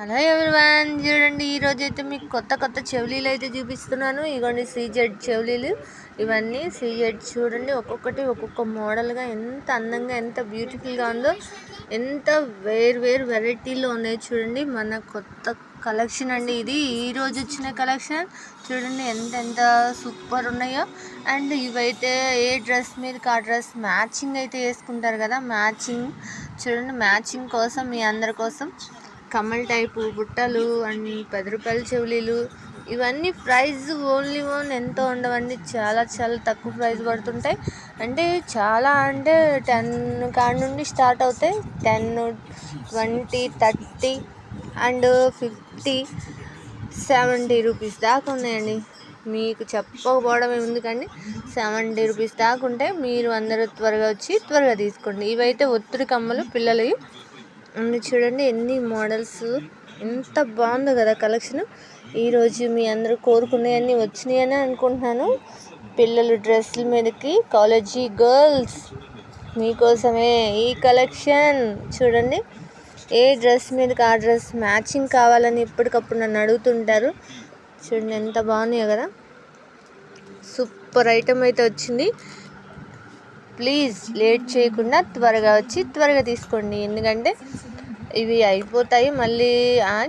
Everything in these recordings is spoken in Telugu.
హలో ఎవ్రీవన్, చూడండి ఈరోజు అయితే మీకు కొత్త చెవులీలు అయితే చూపిస్తున్నాను. ఇగోండి సీజెడ్ చెవులీలు. ఇవన్నీ సీజెడ్ చూడండి, ఒక్కొక్కటి ఒక్కొక్క మోడల్గా ఎంత అందంగా ఎంత బ్యూటిఫుల్గా ఉందో, ఎంత వేరు వెరైటీలో ఉన్నాయి చూడండి. మన కొత్త కలెక్షన్ అండి ఇది, ఈరోజు వచ్చిన కలెక్షన్. చూడండి ఎంత సూపర్ ఉన్నాయో. అండ్ ఇవైతే ఏ డ్రెస్ మీదకి ఆ డ్రెస్ మ్యాచింగ్ అయితే వేసుకుంటారు కదా, మ్యాచింగ్ చూడండి. మ్యాచింగ్ కోసం మీ అందరి కోసం కమ్మల్ టైపు బుట్టలు అండ్ 10 రూపాయల చెవులీలు. ఇవన్నీ ప్రైస్ ఓన్లీ ఎంతో ఉండవండి, చాలా తక్కువ ప్రైస్ పడుతుంటాయి. అంటే 10 కాడ నుండి స్టార్ట్ అవుతాయి. 10, 20, 30 అండ్ 50, 70 రూపీస్ దాకా ఉన్నాయండి. మీకు చెప్పకపోవడం ఎందుకండి, 70 రూపీస్ దాకా ఉంటాయి. మీరు అందరూ త్వరగా వచ్చి త్వరగా తీసుకోండి. ఇవైతే ఒత్తిడి కమ్మలు పిల్లలవి. చూడండి ఎన్ని మోడల్స్, ఎంత బాగుందో కదా కలెక్షన్. ఈరోజు మీ అందరూ కోరుకునేవన్నీ వచ్చినాయని అనుకుంటున్నాను. పిల్లలు డ్రెస్సుల మీదకి, కాలేజీ గర్ల్స్ మీకోసమే ఈ కలెక్షన్. చూడండి, ఏ డ్రెస్ మీదకి ఆ డ్రెస్ మ్యాచింగ్ కావాలని ఎప్పటికప్పుడు నన్ను అడుగుతుంటారు. చూడండి ఎంత బాగున్నాయో కదా, సూపర్ ఐటమ్ అయితే వచ్చింది. ప్లీజ్ లేట్ చేయకుండా త్వరగా వచ్చి త్వరగా తీసుకోండి. ఎందుకంటే ఇవి అయిపోతాయి. మళ్ళీ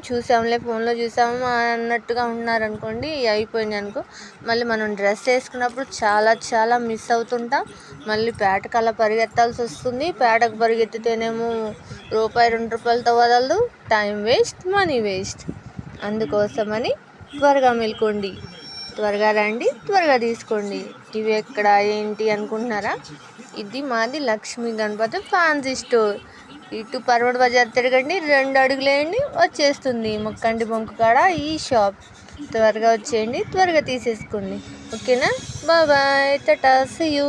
చూసాంలే, ఫోన్లో చూసాము అన్నట్టుగా ఉన్నారనుకోండి, అయిపోయింది అనుకో, మళ్ళీ మనం డ్రెస్ వేసుకున్నప్పుడు చాలా మిస్ అవుతుంటాం. మళ్ళీ పేటకు అలా పరిగెత్తాల్సి వస్తుంది. పేటకు పరిగెత్తితేనేమో రూపాయి 2 రూపాయలతో వదలదు. Time waste, money waste. అందుకోసమని త్వరగా మెలుకోండి, త్వరగా రండి, త్వరగా తీసుకోండి. ఇవి ఎక్కడ ఏంటి అనుకుంటున్నారా? ఇది మాది లక్ష్మీ గణపతి ఫ్యాన్సీ స్టోర్. ఇటు పర్వత బజార్ తిరగండి, 2 అడుగులు వేయండి, వచ్చేస్తుంది మొక్కంటి బొంకు కాడ ఈ షాప్. త్వరగా వచ్చేయండి, త్వరగా తీసేసుకోండి. ఓకేనా? Bye, tata, see you.